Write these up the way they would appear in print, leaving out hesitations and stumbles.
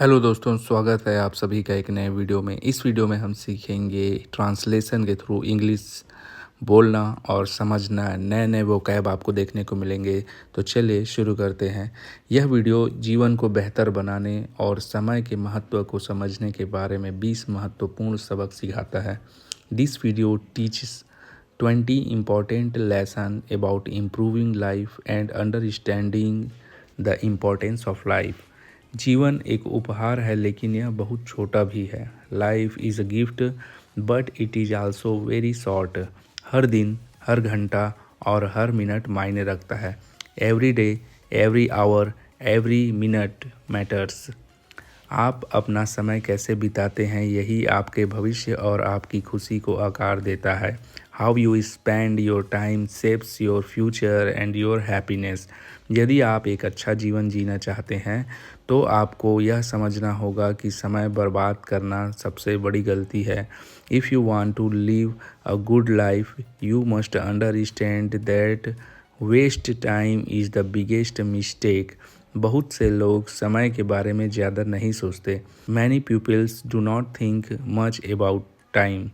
Hello दोस्तों, स्वागत है आप सभी का एक नए वीडियो में। इस वीडियो में हम सीखेंगे ट्रांसलेशन के थ्रू इंग्लिश बोलना और समझना। नए नए वोकैब आपको देखने को मिलेंगे। तो चलिए शुरू करते हैं। यह वीडियो जीवन को बेहतर बनाने और समय के महत्व को समझने के बारे में 20 महत्वपूर्ण सबक सिखाता है। This video teaches 20 important lesson about improving life and understanding the importance of life। जीवन एक उपहार है, लेकिन यह बहुत छोटा भी है। Life is a gift but it is also very short. हर दिन, हर घंटा और हर मिनट मायने रखता है। Every day, every hour, every minute matters. आप अपना समय कैसे बिताते हैं, यही आपके भविष्य और आपकी खुशी को आकार देता है। How you spend your time shapes your future and your happiness. यदि आप एक अच्छा जीवन जीना चाहते हैं तो आपको यह समझना होगा कि समय बर्बाद करना सबसे बड़ी गलती है। If you want to live a good life you must understand that waste time is the biggest mistake. बहुत से लोग समय के बारे में ज़्यादा नहीं सोचते। Many peoples do not think much about time.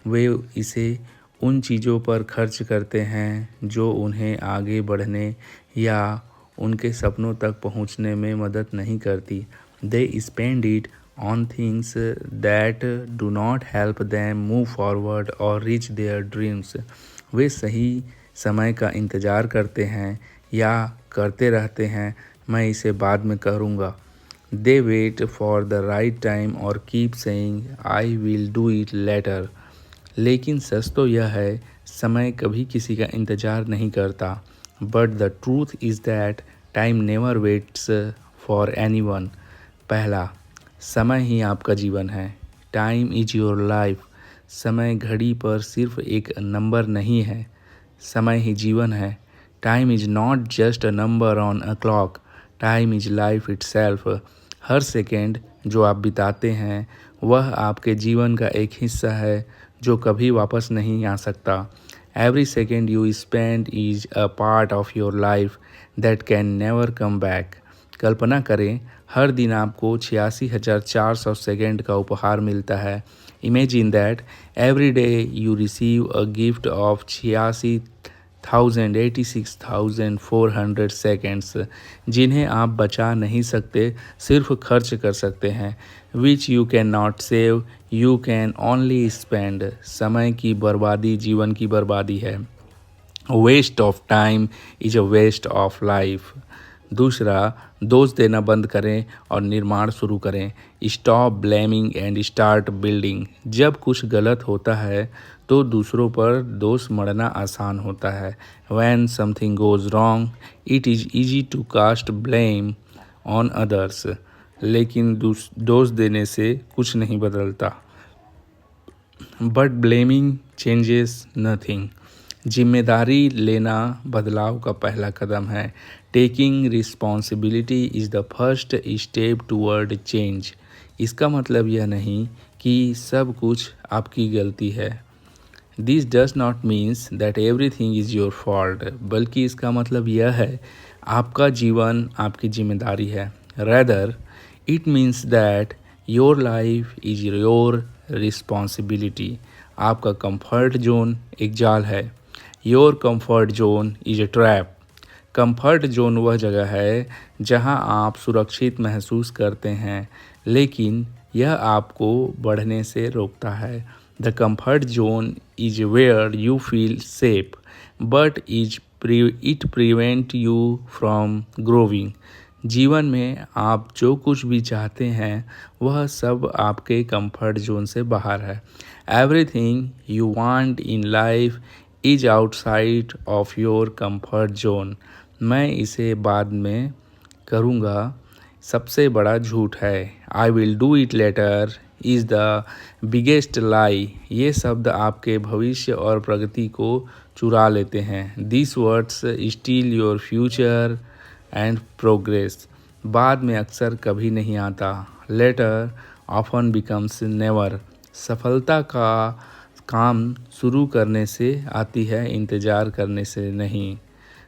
वे इसे उन चीज़ों पर खर्च करते हैं जो उन्हें आगे बढ़ने या उनके सपनों तक पहुंचने में मदद नहीं करती। They spend it on things that do not help them move forward और रीच देयर ड्रीम्स। वे सही समय का इंतज़ार करते हैं या करते रहते हैं, मैं इसे बाद में करूँगा। They wait for the right time और keep saying I will do it later. लेकिन सच तो यह है, समय कभी किसी का इंतज़ार नहीं करता। But the truth is that time never waits for anyone. पहला, समय ही आपका जीवन है। Time is your life. समय घड़ी पर सिर्फ एक नंबर नहीं है, समय ही जीवन है। Time is not just a number on a clock, time is life itself. Her second जो आप बिताते हैं वह आपके जीवन का एक हिस्सा है जो कभी वापस नहीं आ सकता। Every second you spend is a part of your life that can never come back. कल्पना करें, हर दिन आपको 86,400 सेकेंड का उपहार मिलता है। Imagine that every day you receive a gift of 86,400 seconds, जिन्हें आप बचा नहीं सकते, सिर्फ खर्च कर सकते हैं। Which you can not save, you can only spend. समय की बर्बादी जीवन की बर्बादी है। Waste of time is a waste of life. दूसरा, दोष देना बंद करें और निर्माण शुरू करें। Stop blaming and start building. जब कुछ गलत होता है तो दूसरों पर दोष मढ़ना आसान होता है। When something goes wrong it is easy to cast blame on others. लेकिन दोष देने से कुछ नहीं बदलता। But blaming changes nothing. जिम्मेदारी लेना बदलाव का पहला कदम है। Taking responsibility is the first step toward change. इसका मतलब यह नहीं कि सब कुछ आपकी गलती है। This does not means that everything is your fault, बल्कि इसका मतलब यह है आपका जीवन आपकी जिम्मेदारी है। Rather it means that your life is your responsibility. आपका कंफर्ट जोन एक जाल है। Your comfort zone is a trap. Comfort zone वह जगह है जहां आप सुरक्षित महसूस करते हैं, लेकिन यह आपको बढ़ने से रोकता है। The comfort zone is where you feel safe but it prevent you from growing. जीवन में आप जो कुछ भी चाहते हैं वह सब आपके कंफर्ट जोन से बाहर है। Everything you want in life is outside of your comfort zone. मैं इसे बाद में करूँगा सबसे बड़ा झूठ है। I will do it later is the biggest lie. ये शब्द आपके भविष्य और प्रगति को चुरा लेते हैं। This words steal your future and progress. बाद में अक्सर कभी नहीं आता। Later often becomes never. सफलता का काम शुरू करने से आती है, इंतज़ार करने से नहीं।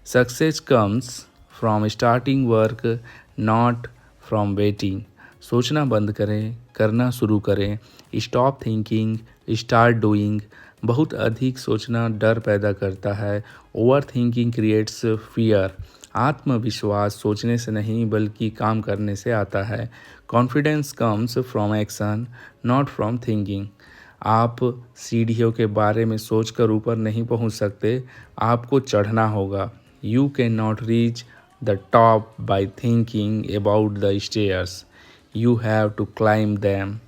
Success comes from starting work not from waiting. सोचना बंद करें, करना शुरू करें। Stop thinking, start doing. बहुत अधिक सोचना डर पैदा करता है। Over thinking creates fear. आत्मविश्वास सोचने से नहीं बल्कि काम करने से आता है। Confidence comes from action, not from thinking. आप सीढ़ियों के बारे में सोचकर ऊपर नहीं पहुंच सकते, आपको चढ़ना होगा। You can not reach the top by thinking about the stairs, you have to climb them.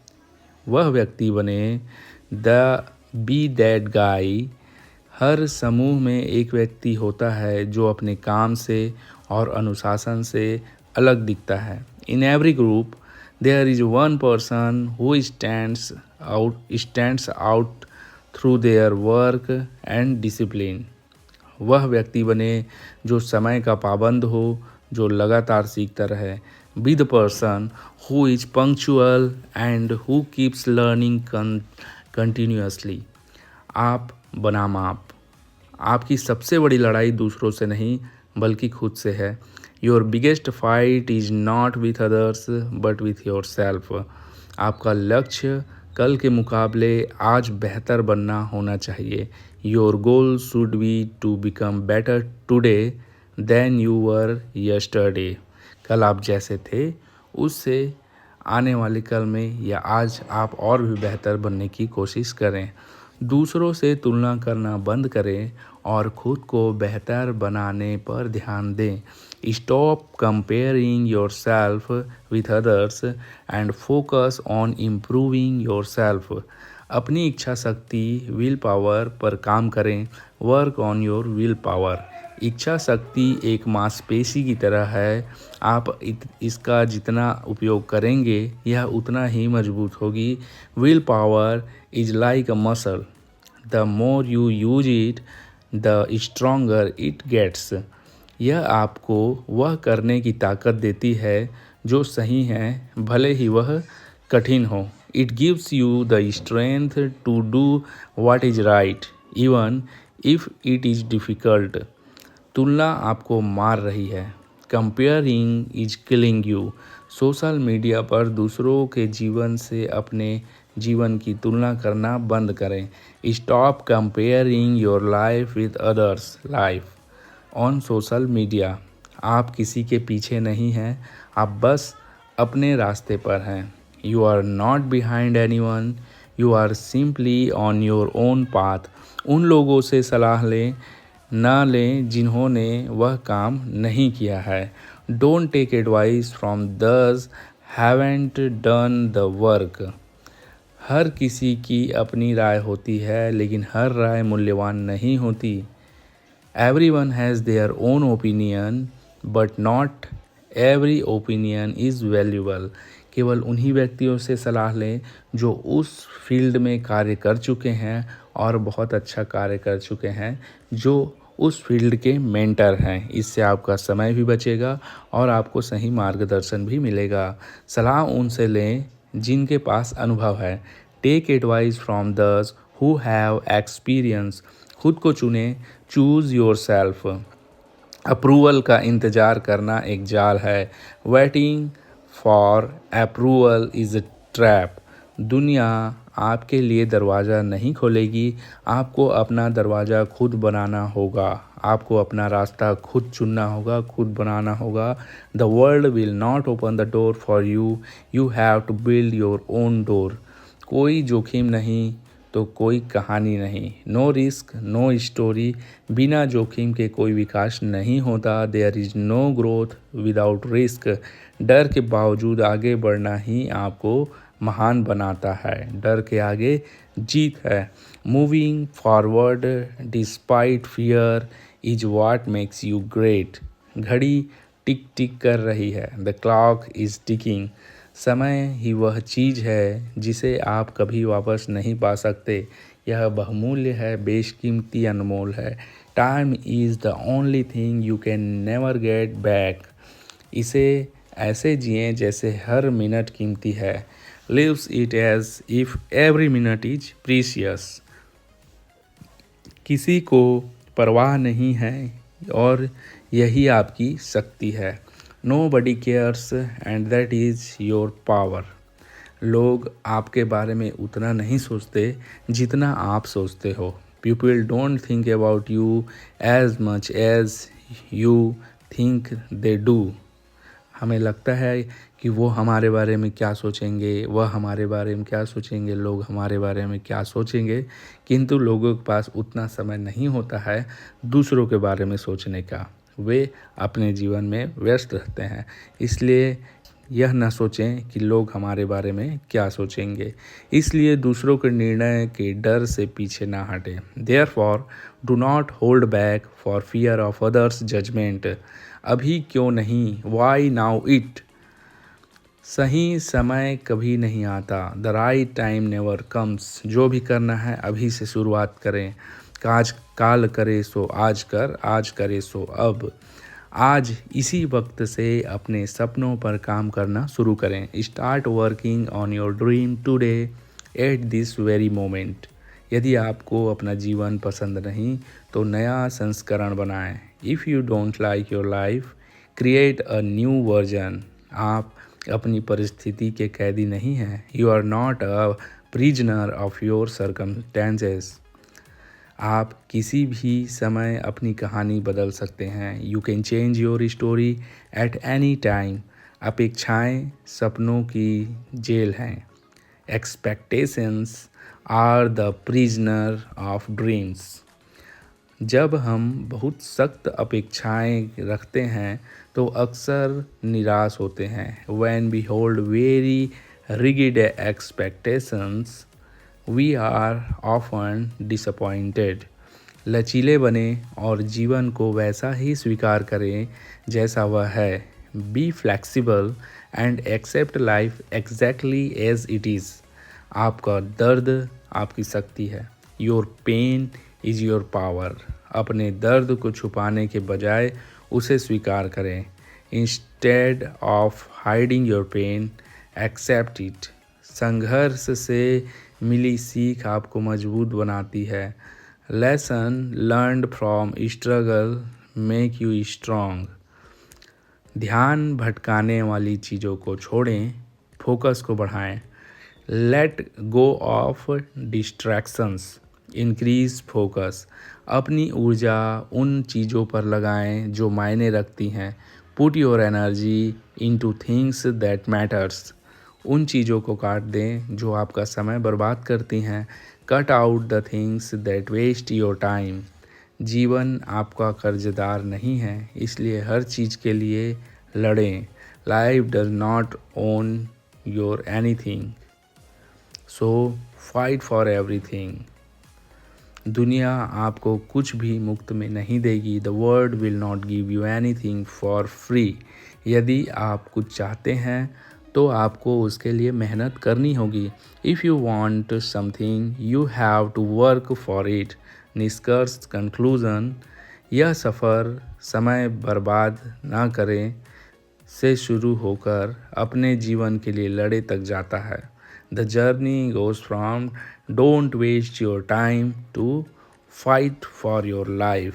वह व्यक्ति बने, द बी दैट गाई। हर समूह में एक व्यक्ति होता है जो अपने काम से और अनुशासन से अलग दिखता है। In every group there is one person who stands out through their work and discipline. वह व्यक्ति बने जो समय का पाबंद हो, जो लगातार सीखता रहे। Be the person who is punctual and who keeps learning continuously. आप बनाम आप। आपकी सबसे बड़ी लड़ाई दूसरों से नहीं बल्कि खुद से है। Your biggest fight is not with others but with your self. आपका लक्ष्य कल के मुकाबले आज बेहतर बनना होना चाहिए। Your goal should be to become better today than you were yesterday. कल आप जैसे थे उससे आने वाले कल में या आज आप और भी बेहतर बनने की कोशिश करें। दूसरों से तुलना करना बंद करें और खुद को बेहतर बनाने पर ध्यान दें। Stop comparing your self with others and focus on improving your self. अपनी इच्छा शक्ति विल पावर पर काम करें। Work on your will power. इच्छा शक्ति एक मांसपेशी की तरह है। आप इसका जितना उपयोग करेंगे यह उतना ही मजबूत होगी। Will power is like a muscle, the more you use it the stronger it gets. यह आपको वह करने की ताकत देती है जो सही है भले ही वह कठिन हो। It gives you the strength to do what is right even if it is difficult. तुलना आपको मार रही है। Comparing is killing you. Social media पर दूसरों के जीवन से अपने जीवन की तुलना करना बंद करें। Stop comparing your life with others life on social media. आप किसी के पीछे नहीं हैं, आप बस अपने रास्ते पर हैं। You are not behind anyone, you are simply on your own path. उन लोगों से सलाह लें ना लें जिन्होंने वह काम नहीं किया है। डोंट टेक एडवाइस फ्रॉम दस हैवेंट डन द वर्क। हर किसी की अपनी राय होती है लेकिन हर राय मूल्यवान नहीं होती। Everyone has their own opinion but not every opinion is valuable. केवल उन्हीं व्यक्तियों से सलाह लें जो उस फील्ड में कार्य कर चुके हैं और बहुत अच्छा कार्य कर चुके हैं, जो उस फील्ड के मेंटर हैं। इससे आपका समय भी बचेगा और आपको सही मार्गदर्शन भी मिलेगा। सलाह उनसे लें जिनके पास अनुभव है। टेक एडवाइस फ्रॉम दस हु हैव एक्सपीरियंस। खुद को चुनें। Choose your self. अप्रूवल का इंतज़ार करना एक जाल है। Waiting for approval is a trap. दुनिया आपके लिए दरवाज़ा नहीं खोलेगी, आपको अपना दरवाज़ा खुद बनाना होगा। आपको अपना रास्ता खुद चुनना होगा, खुद बनाना होगा। The world will not open the door for you, you have to build your own door. कोई जोखिम नहीं तो कोई कहानी नहीं। No risk no story. बिना जोखिम के कोई विकास नहीं होता। There is no growth without risk. डर के बावजूद आगे बढ़ना ही आपको महान बनाता है। डर के आगे जीत है। Moving forward despite fear is what makes you great. घड़ी टिक टिक कर रही है। The clock is ticking. समय ही वह चीज़ है जिसे आप कभी वापस नहीं पा सकते। यह बहुमूल्य है, बेशकीमती, अनमोल है। Time is the only thing you can never get back. इसे ऐसे जिएं जैसे हर मिनट कीमती है। Lives it as if every minute is precious. किसी को परवाह नहीं है और यही आपकी शक्ति है। Nobody cares and that is your power. लोग आपके बारे में उतना नहीं सोचते जितना आप सोचते हो. People don't think about you as much as you think they do. हमें लगता है कि वो हमारे बारे में क्या सोचेंगे, वह हमारे बारे में क्या सोचेंगे, लोग हमारे बारे में क्या सोचेंगे, किंतु लोगों के पास उतना समय नहीं होता है दूसरों के बारे में सोचने का. वे अपने जीवन में व्यस्त रहते हैं. इसलिए यह न सोचें कि लोग हमारे बारे में क्या सोचेंगे. इसलिए दूसरों के निर्णय के डर से पीछे ना हटें. Therefore do not hold back for fear of others judgement. अभी क्यों नहीं, वाई नाउ इट. सही समय कभी नहीं आता. The right time never comes. जो भी करना है अभी से शुरुआत करें. काल करे सो आज कर, आज करे सो अब. आज इसी वक्त से अपने सपनों पर काम करना शुरू करें. Start working on your dream today at this very moment. यदि आपको अपना जीवन पसंद नहीं तो नया संस्करण बनाएं. If you don't like your life create a new version. आप अपनी परिस्थिति के कैदी नहीं हैं. You are not a prisoner of your circumstances. आप किसी भी समय अपनी कहानी बदल सकते हैं. You can change your story at any time. अपेक्षाएं सपनों की जेल हैं. Expectations are the prisoner of dreams. जब हम बहुत सख्त अपेक्षाएं रखते हैं तो अक्सर निराश होते हैं. When we hold very rigid expectations, we are often disappointed. लचीले बने और जीवन को वैसा ही स्वीकार करें जैसा वह है. Be flexible and accept life exactly as it is. आपका दर्द आपकी शक्ति है. Your pain is your power. अपने दर्द को छुपाने के बजाय उसे स्वीकार करें. Instead of hiding your pain, accept it. संघर्ष से मिली सीख आपको मजबूत बनाती है. Lesson learned from struggle make you strong. ध्यान भटकाने वाली चीज़ों को छोड़ें, फोकस को बढ़ाएं. Let go of distractions. Increase focus. अपनी ऊर्जा उन चीज़ों पर लगाएं जो मायने रखती हैं. Put your energy into things that matters. उन चीज़ों को काट दें जो आपका समय बर्बाद करती हैं. Cut out the things that waste your time. जीवन आपका कर्जदार नहीं है, इसलिए हर चीज़ के लिए लड़ें. Life does not own your anything, so fight for everything. दुनिया आपको कुछ भी मुफ्त में नहीं देगी. The world will not give you anything for free. यदि आप कुछ चाहते हैं तो आपको उसके लिए मेहनत करनी होगी. If you want something you have to work for it. निष्कर्ष कंक्लूजन. यह सफ़र समय बर्बाद ना करें से शुरू होकर अपने जीवन के लिए लड़े तक जाता है. The journey goes from don't waste your time to fight for your life.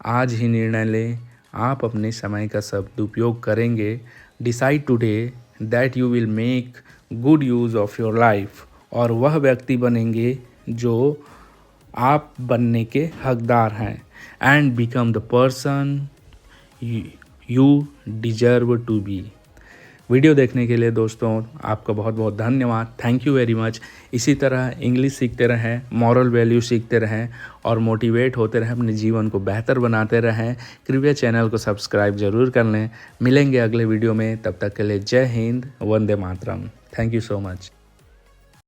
आज ही निर्णय लें, आप अपने समय का सदुपयोग करेंगे. Decide today that you will make good use of your life. और वह व्यक्ति बनेंगे जो आप बनने के हकदार हैं. And become the person you deserve to be. Video देखने के लिए दोस्तों आपका बहुत बहुत धन्यवाद. Thank you very much. इसी तरह इंग्लिश सीखते रहें, मॉरल वैल्यू सीखते रहें और मोटिवेट होते रहें, अपने जीवन को बेहतर बनाते रहें. कृपया चैनल को सब्सक्राइब ज़रूर कर लें. मिलेंगे अगले वीडियो में. तब तक के लिए जय हिंद, वंदे मातरम. Thank you so much.